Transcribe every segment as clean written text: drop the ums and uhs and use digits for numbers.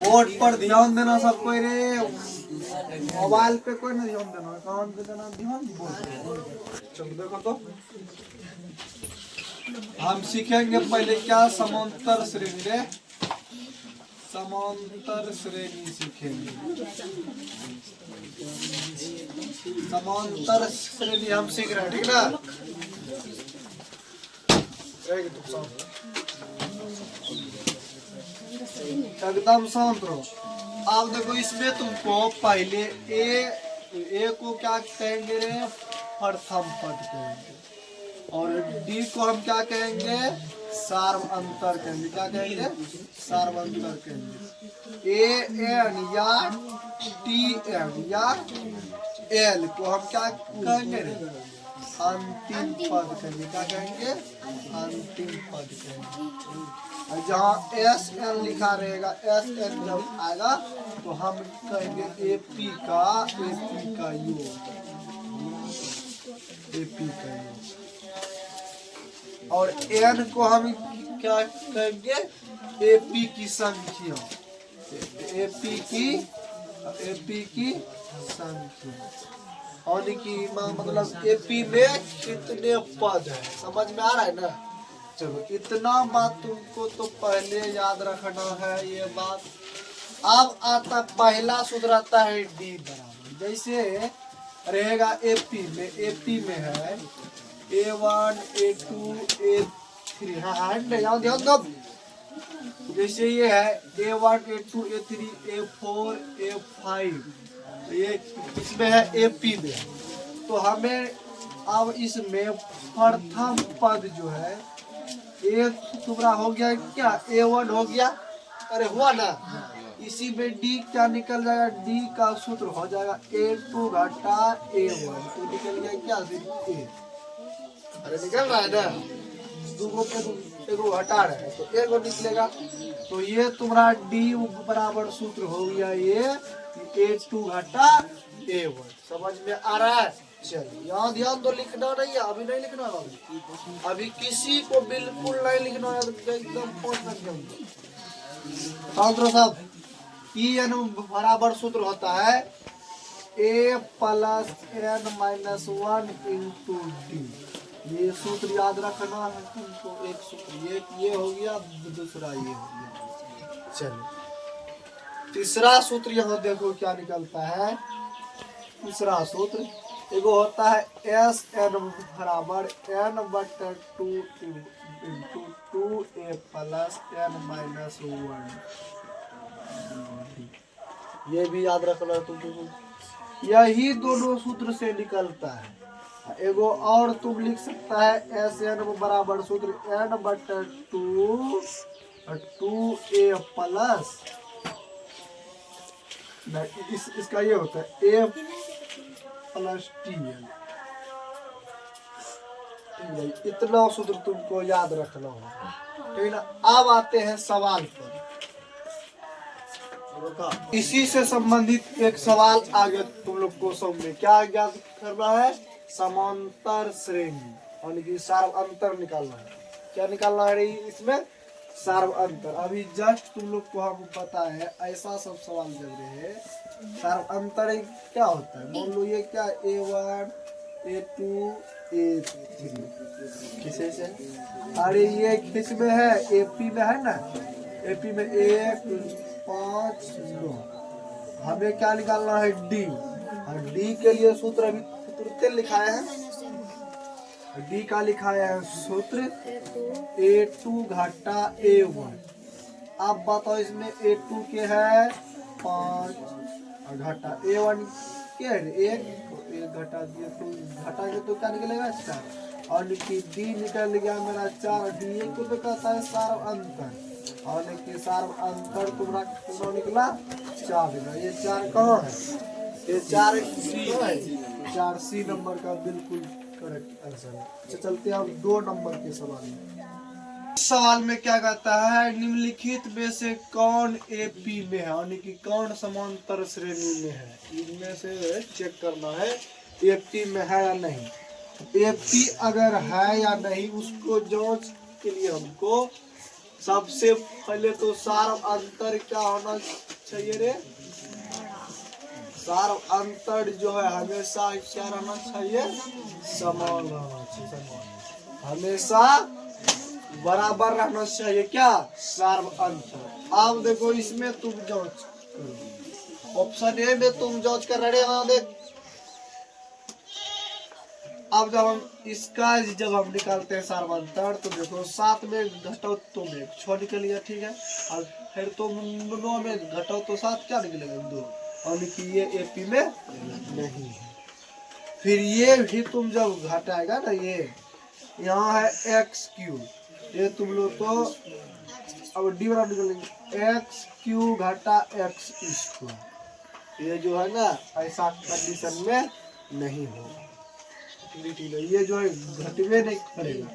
Board पर ध्यान देना सब कोई रे, मोबाइल पे कोई ना ध्यान देना, काम पे देना ध्यान। चलो देखो तो हम सीखेंगे पहले क्या समांतर श्रेणी रे, समांतर श्रेणी सीखेंगे। समांतर श्रेणी हम सीख रहे हैं, ठीक ना। एकदम शांत रहो। अब देखो इसमें तुमको पहले ए को क्या कहेंगे रे, प्रथम पद कहेंगे, और डी को हम क्या कहेंगे, सार्वअंतर कहेंगे। क्या कहेंगे, सार्वअंतर कहेंगे। ए एन या टी एन या एल को हम क्या कहेंगे रे, अंतिम पद कहेंगे। क्या कहेंगे, अंतिम पद कहेंगे। जहाँ एस एन लिखा रहेगा, एस एन जब आएगा तो हम कहेंगे एपी का योग, एपी का योग। और एन को हम क्या कहेंगे, एपी की संख्या, एपी की संख्या। और की मतलब एपी में कितने पद है, समझ में आ रहा है ना। चलो इतना बात तुमको तो पहले याद रखना है ये बात। अब आता पहला सूत्र आता है डी बराबर, जैसे रहेगा एपी में है A1 A2 A3, हाँ ध्यान दो। जैसे ये है A1 A2 A3 A4 A5, ये इसमें है एपी में। तो हमें अब इसमें प्रथम पद जो है, एक तुम्हारा हो गया क्या, A1 हो गया, अरे हुआ ना। इसी में डी क्या निकल जाएगा, डी का सूत्र हो जाएगा A2 घटा A1, तो निकल गया क्या, A। अरे निकल रहा है ना, एगो हटा रहा है तो एगो निकलेगा। तो ये तुम्हारा डी बराबर सूत्र हो गया ये A2 घटा A1। समझ में आ रहा है। चलिए यहाँ ध्यान दो, लिखना नहीं है, अभी नहीं लिखना है, अभी किसी को बिल्कुल नहीं लिखना है, एकदम साहब। ई एन बराबर सूत्र होता है A plus N minus 1 into D. ये सूत्र याद रखना है तुमको। एक सूत्र ये हो गया, दूसरा ये हो गया। चलो तीसरा सूत्र यहाँ देखो क्या निकलता है। तीसरा सूत्र एगो होता है एस एन बराबर N बटे 2 into 2A plus N minus 1। ये भी याद रखना तुमको, यही दोनों सूत्र से निकलता है। एगो और तुम लिख सकता है एस एन बराबर सूत्र N बटे 2A प्लस, इसका ये होता है A प्लस TL। इतना सूत्र तुमको याद रखना होगा, ठीक ना। अब आते हैं सवाल पर। इसी से संबंधित एक सवाल आगे तुम लोग को समझ में क्या ज्ञात करना है, समांतर श्रेणी यानी कि सार्वअंतर निकालना है। क्या निकालना है इसमें, सार्वअंतर। अभी जस्ट तुम लोग को हमको पता है, ऐसा सब सवाल जब रहे हैं। सार्वअंतर क्या होता है, मान लो ये क्या A1 A2 A3 किसे से, अरे ये किस में है, एपी में है ना। एपी में 1 5 2, हमें क्या निकालना है, डी। और डी के लिए सूत्र अभी तुरंत लिखाया है, डी का लिखाया है सूत्र A2 घटा A1। अब बताओ इसमें A2 के है 5 और घटा A1 क्या है, 1 घटा दिया तो घटा के तो क्या निकलेगा 4, और डी निकल गया मेरा 4। डी को तो कहता है सार्वअंतर, और सार्वअंतर तुम्हारा निकला 4। ये 4 कहाँ है, ये 4 सी नंबर का बिल्कुल करेक्ट आंसर है। चलते हैं अब 2 नंबर के सवाल में। सवाल में क्या कहता है, निम्नलिखित में से कौन एपी में है, यानी कि कौन समांतर श्रेणी में है। इनमें से चेक करना है एपी में है या नहीं। एपी अगर है या नहीं उसको जांच के लिए हमको सबसे पहले तो सार्वअंतर क्या होना चाहिए रे? सार्व अंतर जो है हमेशा क्या रहना चाहिए? समान रहना चाहिए। समान हमेशा बराबर रहना चाहिए। क्या? सार्व अंतर। अब देखो इसमें तुम जांच करो। ऑप्शन ए में तुम जांच कर रहे हो। देख अब जब हम इसका जब हम निकालते हैं सार्वंतर तो देखो 7 में घटाओ तो में 6 निकल गया, ठीक है। और फिर तुम 9 में घटाओ तो 7 क्या निकलेगा? 2। और लिखिए ये एपी में नहीं है। फिर ये भी तुम जब घटाएगा ना, ये यहाँ है एक्स क्यू, ये तुम लोग तो अब डी बराबर निकलेंगे एक्स क्यू घटा एक्स स्क्वायर। ये जो है ना ऐसा कंडीशन में नहीं होगा। ये जो है घटवे नहीं करेगा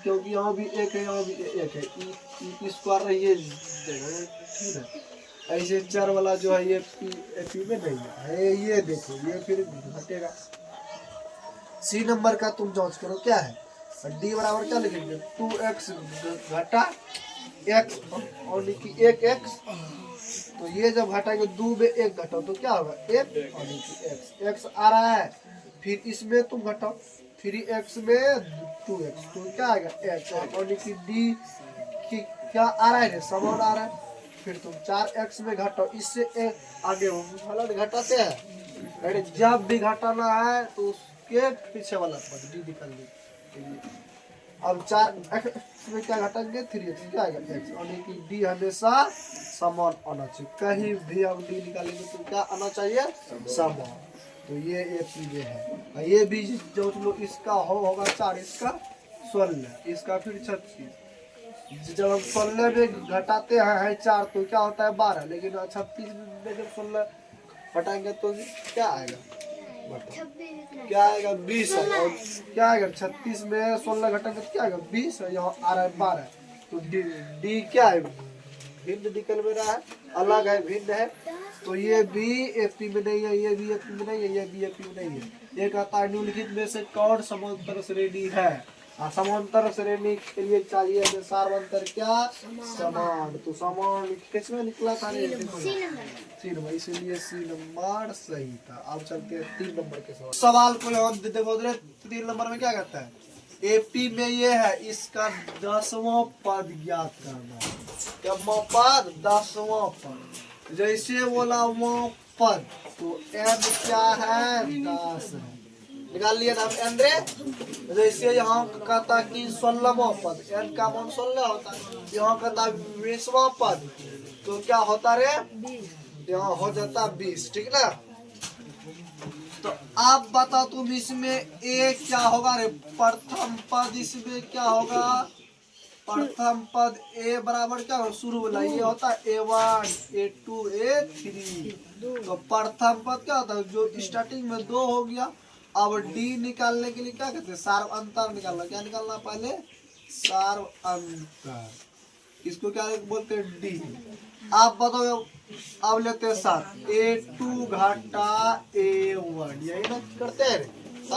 क्योंकि यहाँ भी एक है, यहाँ भी एक है। ई स्क्वायर रही है जगह, ठीक है। ऐसे 4 वाला जो है ये पी में नहीं है। ये देखो ये फिर घटेगा। सी नंबर का तुम जांच करो क्या है। डी बराबर क्या लिखेंगे? 2x घटा x और लिखी 1x। तो ये जब घटाएंगे 2 में 1 घटाओ तो क्या होगा? 1 और लिखी x। x आ रहा है, फिर इसमें तुम घटाओ 3x में 2x, तो क्या आएगा? x। और लिखी डी की क्या आ रहा है? समान आ रहा है। फिर तुम 4x में घटाओ, इससे एक आगे हम घटाते हैं। अरे जब भी घटाना है तो उसके पीछे वाला पद डी निकाल लीजिए। अब 4x में क्या घटाएंगे? 3x, क्या आएगा? x। और लिखी डी हमेशा समान आना चाहिए। कहीं भी हम डी निकालेंगे तो क्या आना चाहिए? समान। तो ये एपी में है। ये भी जो लोग इसका होगा 4, इसका 16, इसका फिर 36। जब हम 16 में घटाते हैं 4 तो क्या होता है? 12। लेकिन 36 में जब 16 घटाएंगे तो क्या आएगा? क्या आएगा? 20। और क्या आएगा? 36 में 16 घटाएंगे तो क्या आएगा? 20। यहाँ आ रहा है 12। तो डी क्या है? भिन्न निकल में रहा है, अलग है, भिन्न है। तो ये भी एपी में नहीं है, ये भी एपी में नहीं है, ये भी एपी में नहीं है। ये कहता है निम्नलिखित में से कौन समांतर श्रेणी है? समांतर श्रेणी के लिए चाहिए सार्वंतर क्या? समान। तो समान किसमें निकला था? C number. इसलिए सी नंबर सही था। अब चलते हैं 3 नंबर के सवाल को। देखो 3 नंबर में क्या कहता है? एपी में ये है, इसका 10वां पद ज्ञात करना। क्या पद? 10वां पद। जैसे बोला वो पद तो एन क्या है? 10 है। निकाल लिया नाम एन रे। जैसे यहाँ कहता कि 16वां पद, एन का मान 16 होता है। यहाँ कहता 20वां पद तो क्या होता रे? यहाँ हो जाता 20, ठीक ना। तो आप बताओ तुम इसमें ए क्या होगा रे? प्रथम पद इसमें क्या होगा? प्रथम पद ए बराबर क्या हो? शुरू वाला ये होता है A1 A2 A3। तो प्रथम पद क्या होता है? जो स्टार्टिंग में 2 हो गया। अब डी निकालने के लिए क्या कहते हैं? सार्व अंतर निकालना। क्या निकालना? पहले सार्व अंतर। इसको क्या बोलते हैं? डी। आप बताओ। अब लेते हैं 7 A2 घटा A1, यही ना करते हैं। तो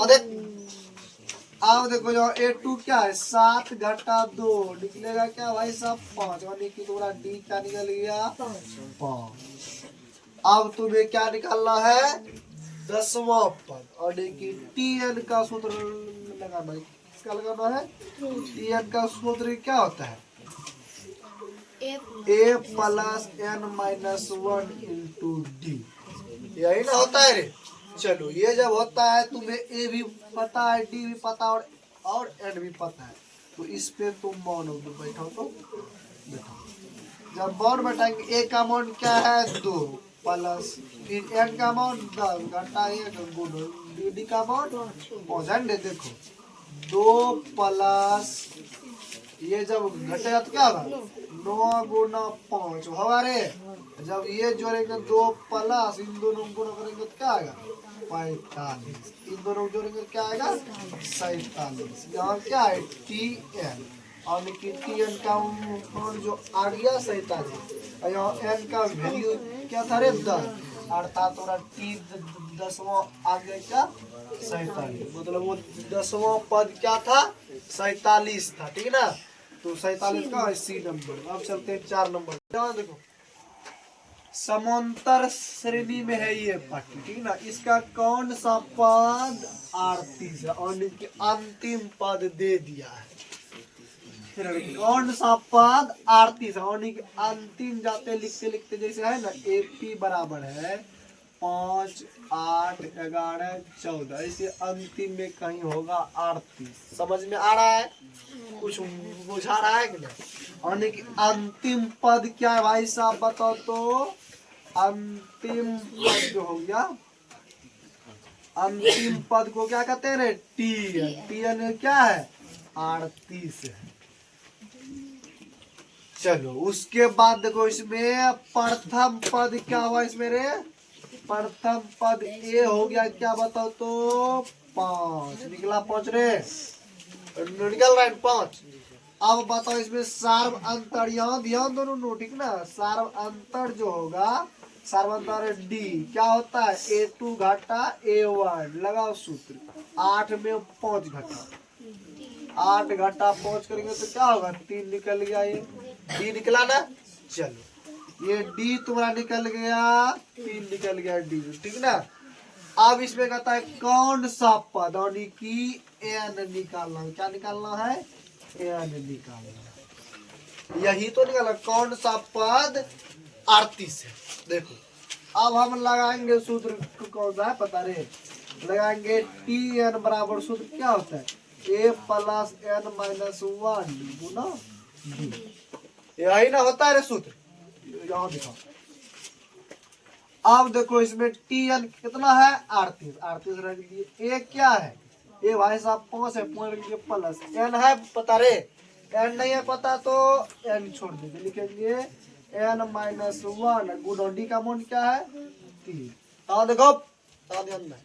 अब देखो जो A2 क्या है? 7 घटा 2 निकलेगा क्या भाई साहब? 5। और निकली तुम्हारा डी क्या निकल गया? 5। अब तुम्हें क्या निकालना है? 10वां पद। और देखिए टीएन का सूत्र लगाना है। किसका लगाना है? टीएन का सूत्र क्या होता है? A plus n minus 1 into d, यही ना होता है रे। चलो ये जब होता है तुम्हें ए भी पता है, डी भी पता और एन भी पता है। तो इस पे तुम मान बैठाओ तो बैठाओ। जब मान बैठाएंगे ए का मान क्या है? 2 प्लस फिर एन का मान 10 घटा 1 गुना डी का मान 5। देखो 2 प्लस ये जब घटेगा तो क्या होगा? 9 गुना 5 होगा रे। जब ये जोड़ेंगे 2 प्लस इन दोनों गुना करेंगे तो क्या आएगा? 45। इन दोनों जोड़ेंगे क्या आएगा? 47। यहाँ क्या है? T N. और लेकिन टी एन का मान जो आ गया 47। और यहाँ एन का वैल्यू क्या था रे? 10। अर्थात और टी 10वां आ गया क्या? 47। मतलब वो 10वां पद क्या था? 47 था, ठीक ना। तो 47 का सी नंबर। अब चलते हैं 4 नंबर। देखो समांतर श्रेणी में है ये पट्टी, ठीक ना। इसका कौन सा पद 38 है और अंतिम पद दे दिया है। कौन सा पद 38 है और अंतिम जाते लिखते लिखते जैसे है ना, एपी बराबर है 5, 8, 11, 14, इसे अंतिम में कहीं होगा 38। समझ में आ रहा है? कुछ बुझा रहा है कि नहीं? और अंतिम पद क्या है भाई साहब बताओ तो? अंतिम पद जो हो गया, अंतिम पद को क्या कहते हैं? टी एन क्या है? 38 है। चलो उसके बाद देखो इसमें प्रथम पद क्या हुआ इसमें रे? प्रथम पद ए हो गया क्या बताओ तो? 5 निकला। 5 रे निकल रहा है 5। अब बताओ इसमें सार्व अंतर, यहाँ ध्यान दोनों नो, ठीक ना। सार्व अंतर जो होगा, सार्व अंतर डी क्या होता है? A2 घटा A1, लगाओ सूत्र। 8 में 5 घटा, 8 घटा 5 करेंगे तो क्या होगा? 3 निकल गया, ये डी निकला ना। चलो ये डी तुम्हारा निकल गया, 3 निकल गया डी, ठीक ना। अब इसमें कहता है कौन सा पद, यानी कि एन निकालना है। क्या निकालना है? एन निकालना है। यही तो निकालना, कौन सा पद 38 है। देखो अब हम लगाएंगे सूत्र, कौन सा है पता रे? लगाएंगे टी एन बराबर, सूत्र क्या होता है? A plus n minus 1 Guna D. यही ना होता है रे सूत्र, यहाँ दिखाओ। अब देखो इसमें टी एन कितना है? 38, 38 रख दिए। ए क्या है? ए भाई साहब 5 है, 5 रख दिए प्लस। एन है पता रे? एन नहीं है पता तो एन छोड़ देंगे, लिखेंगे एन माइनस 1 गुना डी का मान क्या है? 3। देखो ध्यान में।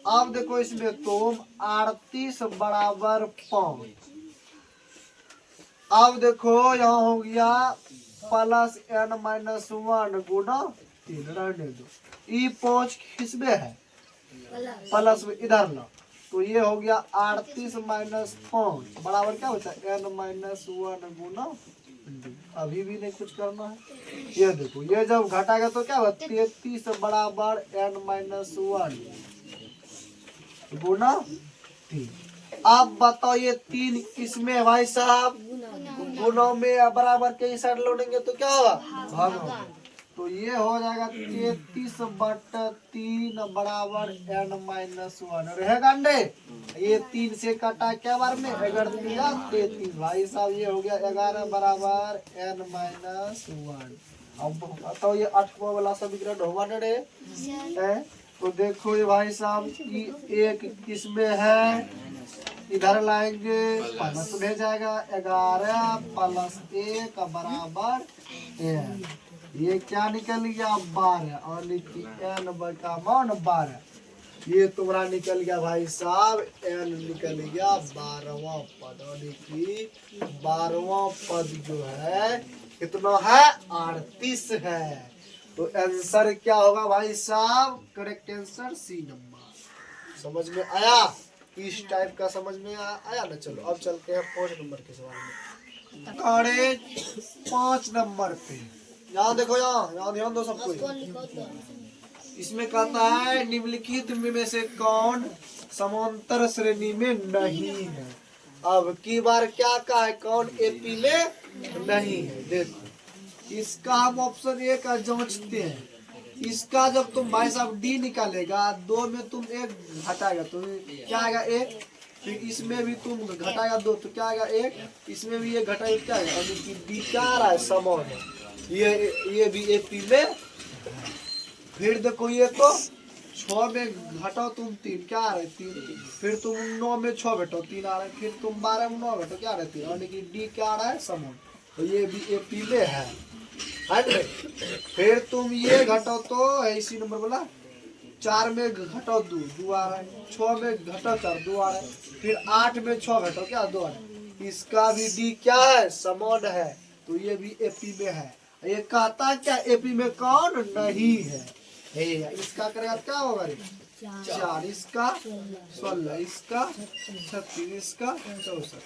अब देखो इसमें तुम 38 बराबर 5। अब देखो यहाँ हो गया प्लस एन माइनस 1 गुना 3, रहने दो। ई 5 किसमें है? प्लस में, इधर लो। तो ये हो गया 38 माइनस 5 बराबर क्या होता है? एन माइनस 1 गुना डी। अभी भी नहीं कुछ करना है। ये देखो ये जब घटाएगा तो क्या होगा? 33 बराबर एन माइनस 1 गुना 3। अब बताओ ये 3 किसमें है भाई साहब? गुणों में बराबर के साइड लोडेंगे तो क्या होगा? भागों। तो ये हो जाएगा 33/3 बराबर एन माइनस 1 रहेगा अंडे। ये 3 से कटा क्या बार में? 33। भाई साहब ये हो गया 11 बराबर एन माइनस 1। अब बताओ ये 8वां वाला समीकरण होगा रे? तो देखो ये भाई साहब एक किसमें है? इधर लाएंगे प्लस में जाएगा, 11 प्लस 1 बराबर एन। ये क्या निकल गया? 12 और एन बटा मान 12। ये तुम्हारा निकल गया भाई साहब, एन निकल गया 12वां पद। यानी कि 12वां पद जो है कितना है? 38 है। तो आंसर क्या होगा भाई साहब? Correct answer C number. समझ में आया? इस टाइप का समझ में आया ना। चलो अब चलते हैं 5 नंबर के सवाल में। 5 नंबर पे यहाँ देखो, यहाँ ध्यान दो सबको। इसमें कहता है निम्नलिखित में से कौन समांतर श्रेणी में नहीं है? अब की बार क्या कहा है? कौन एपी में नहीं है? देखो इसका हम ऑप्शन ए का जांचते हैं। इसका जब तुम भाई साहब डी निकालेगा, 2 में तुम 1 घटाएगा तो क्या आएगा? 1। फिर इसमें भी तुम घटाएगा 2 तो क्या आएगा? 1। इसमें भी 1 घटाएगा क्या आएगा? डी क्या आ रहा है? समान है। ये भी एपी में। फिर देखो ये तो 6 में घटाओ तुम 3, क्या आ रहा है? 3। फिर तुम 9 में 6 घटाओ 3 आ रहा है। फिर तुम 12 में 9 घटाओ क्या आ रहा है? 3। यानी कि डी क्या आ रहा है? समान। तो ये भी एपी में है। फिर तुम ये घटाओ तो है इसी नंबर बोला। 4 में घटाओ 2 आ रहा है। 6 में घटाओ 4 2 आ रहा है। फिर 8 में 6 घटाओ क्या 2 आ रहा है। इसका भी डी क्या है? समान है। तो ये भी एपी में है। ये कहता क्या? एपी में कौन नहीं है? इसका करेगा क्या होगा? 4, इसका 16, इसका 36, इसका 64।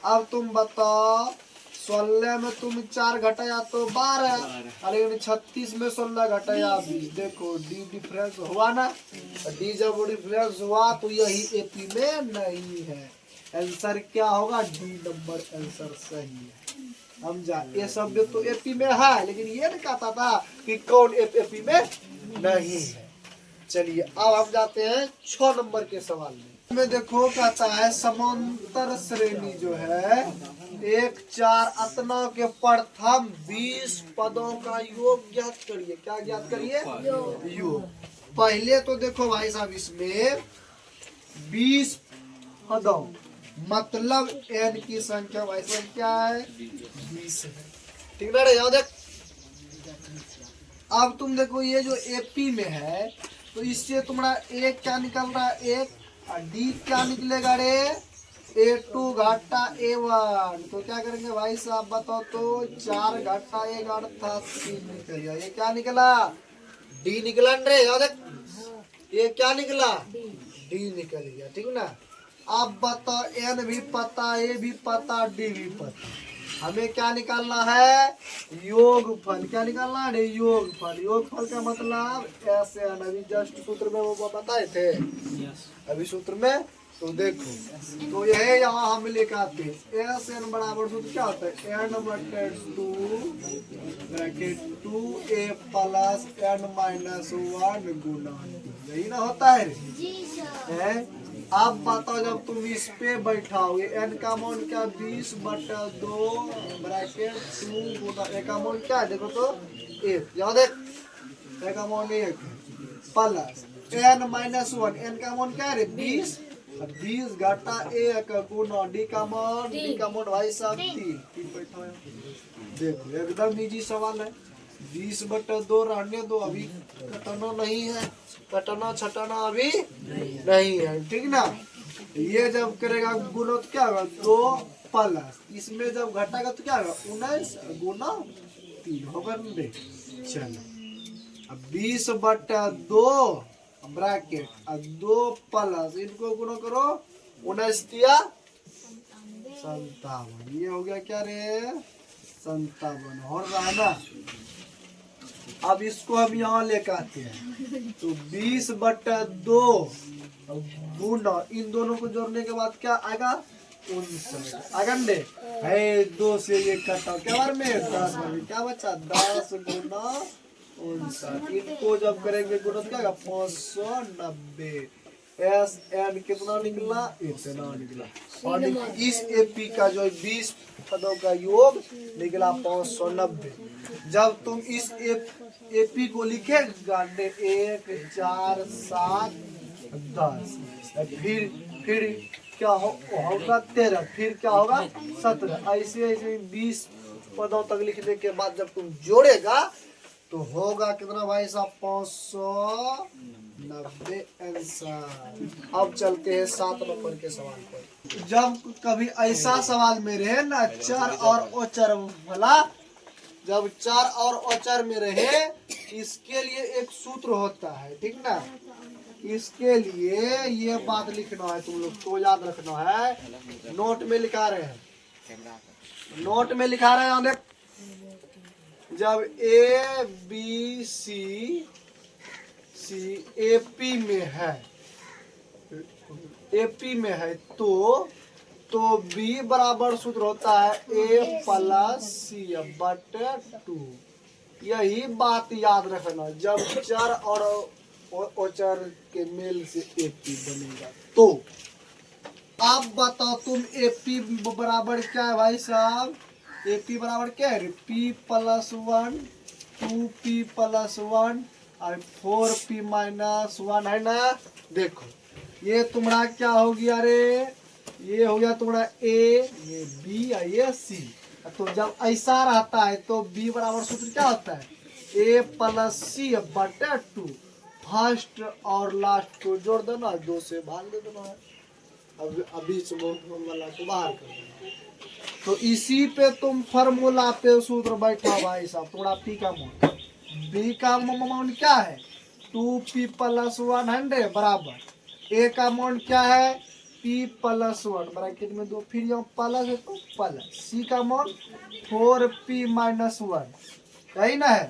अब तुम बताओ 16 में तुम 4 घटाया तो 12, अरे 36 में 16 घटाया 20। देखो डी डिफरेंस हुआ ना, डी जब डिफरेंस हुआ तो यही एपी में नहीं है। आंसर क्या होगा? डी नंबर आंसर सही है। हम जा ये सब तो एपी में है, लेकिन ये नहीं कहता था कि कौन एपी में नहीं है। चलिए अब हम जाते हैं 6 नंबर के सवाल में देखो कहता है समांतर श्रेणी जो है 1 4 अतना के प्रथम 20 पदों का योग ज्ञात करिए। क्या ज्ञात करिए? योग। पहले तो देखो भाई साहब इसमें 20 पदों मतलब n की संख्या भाई साहब क्या है? 20 है। ठीक ना रे? याद देख। अब तुम देखो ये जो एपी में है तो इससे तुम्हारा एक क्या निकल रहा है? एक। और डी क्या निकलेगा रे? A2 घाटा A1। तो क्या करेंगे भाई साहब बताओ तो? 4 घाटा 1 अर्थात 3 निकल गया। ये क्या निकला? डी निकला रे। याद देख। ये क्या निकला? डी निकल गया। ठीक ना? अब बताओ एन भी पता, ए भी पता, डी भी पता, हमें क्या निकालना है? योगफल। क्या निकालना है? योगफल। योगफल का मतलब ऐसे अभी जस्ट सूत्र में वो बताए थे। अभी सूत्र में तो देखो तो यह यहाँ हम लेकर आते हैं एस एन बराबर सूत्र क्या होता है? एन बटे 2 ए प्लस एन माइनस 1 गुना। यही ना होता है रे? अब बताओ जब तुम इस पे बैठाओगे एन का मान क्या? 20 बटा 2 ब्रैकेट 2 गुना ए का मान क्या है? देखो तो 1। याद है? ए का मान 1 प्लस एन माइनस 1। एन का मान क्या है? 20 20 घटा 1 गुना डी का मान भाई साहब 3 बैठा है। देखो एकदम इजी सवाल है। 20 बटा 2 रहने दो, अभी कटना नहीं है, कटना छटाना अभी नहीं है। ठीक ना? ये जब करेगा गुना तो क्या होगा? 2 प्लस इसमें जब घटाएगा तो क्या होगा? 19 गुना 3 होगा। चलो अब 20 बटा 2 ब्रैकेट 2 प्लस इनको गुना करो 19 दिया 57। ये हो गया क्या रे? 57 हो रहा ना? अब इसको हम यहाँ लेकर आते हैं तो 20 बटा 2 गुना इन दोनों को जोड़ने के बाद क्या आएगा? 59 आगंडे है। 2 से ये कटा क्या बार में 10 बार में क्या बचा? 10 गुना 59। इनको जब करेंगे गुना तो क्या आएगा? 590। एस एन कितना निकला? इतना निकला। और इस एपी का जो 20 पदों का योग निकला 590। जब तुम इस एपी को लिखेगा 1 4 7 10 फिर क्या होगा? 13 फिर क्या होगा? 17। ऐसे ऐसे 20 पदों तक लिखने के बाद जब तुम जोड़ेगा तो होगा कितना भाई साहब? 590 आंसर। अब चलते हैं 7 नंबर के सवाल पर। जब कभी ऐसा सवाल में रहे ना चर और अचर वाला, जब चर और अचर में रहे इसके लिए एक सूत्र होता है। ठीक ना? इसके लिए ये बात लिखना है, तुम लोग को याद रखना है। नोट में लिखा रहे हैं, नोट में लिखा रहे हैं। जब ए बी सी एपी में है, एपी में है तो बी बराबर सूत्र होता है ए प्लस सी बटे 2। यही बात याद रखना। जब चर और अचर के मेल से एपी बनेगा तो आप बताओ तुम एपी बराबर क्या है भाई साहब? एपी बराबर क्या है? पी प्लस 1 2p प्लस 1 और 4p माइनस 1 है ना? देखो ये तुम्हारा क्या हो गया रे? ये हो गया तुम्हारा ए, ये बी और ये सी। तो जब ऐसा रहता है तो बी बराबर सूत्र क्या होता है? ए प्लस सी बटे 2। फर्स्ट और लास्ट को जोड़ देना, 2 से भाग दे देना है। अभी वाला को बाहर कर देना। तो इसी पे तुम फार्मूला पे सूत्र बैठा भाई साहब। थोड़ा पी का मान, बी का मान क्या है? 2p प्लस 100 बराबर ए का मान क्या है? p प्लस 1 ब्रैकेट में 2, फिर यहाँ प्लस है तो प्लस, c का मान 4p माइनस 1 यही ना है,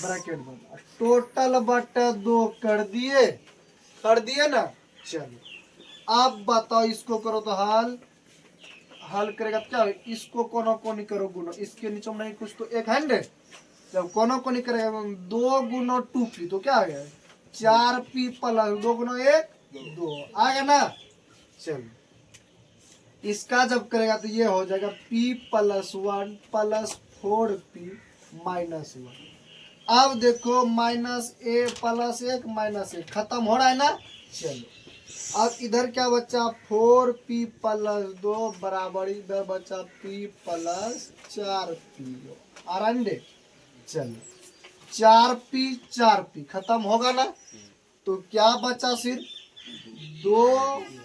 ब्रैकेट में टोटल बटा 2 कर दिए ना। चलो अब बताओ, इसको करो तो हल करेगा तो क्या होगा, इसको कोना कोनी करो गुना, इसके नीचे में नहीं कुछ तो एक है, जब कोना कोनी करेगा 2 गुना 2p तो क्या आ गया 4p प्लस 2 गुना 1 2 आ गया ना। चलो इसका जब करेगा तो ये हो जाएगा p plus 1 plus 4p minus 1। अब देखो माइनस a प्लस 1 माइनस 1 खत्म हो रहा है ना। चलो अब इधर क्या बचा 4p प्लस 2 बराबर इधर बचा p प्लस 4p आ रहा है। चलो 4p खत्म होगा ना, तो क्या बचा सिर्फ 2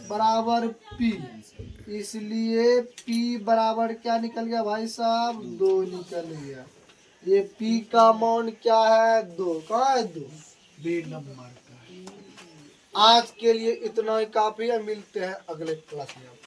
बराबर p, इसलिए p बराबर क्या निकल गया भाई साहब 2 निकल गया। ये p का मान क्या है 2, कहाँ है 2 बी नंबर का है। आज के लिए इतना ही काफी है, मिलते हैं अगले क्लास में।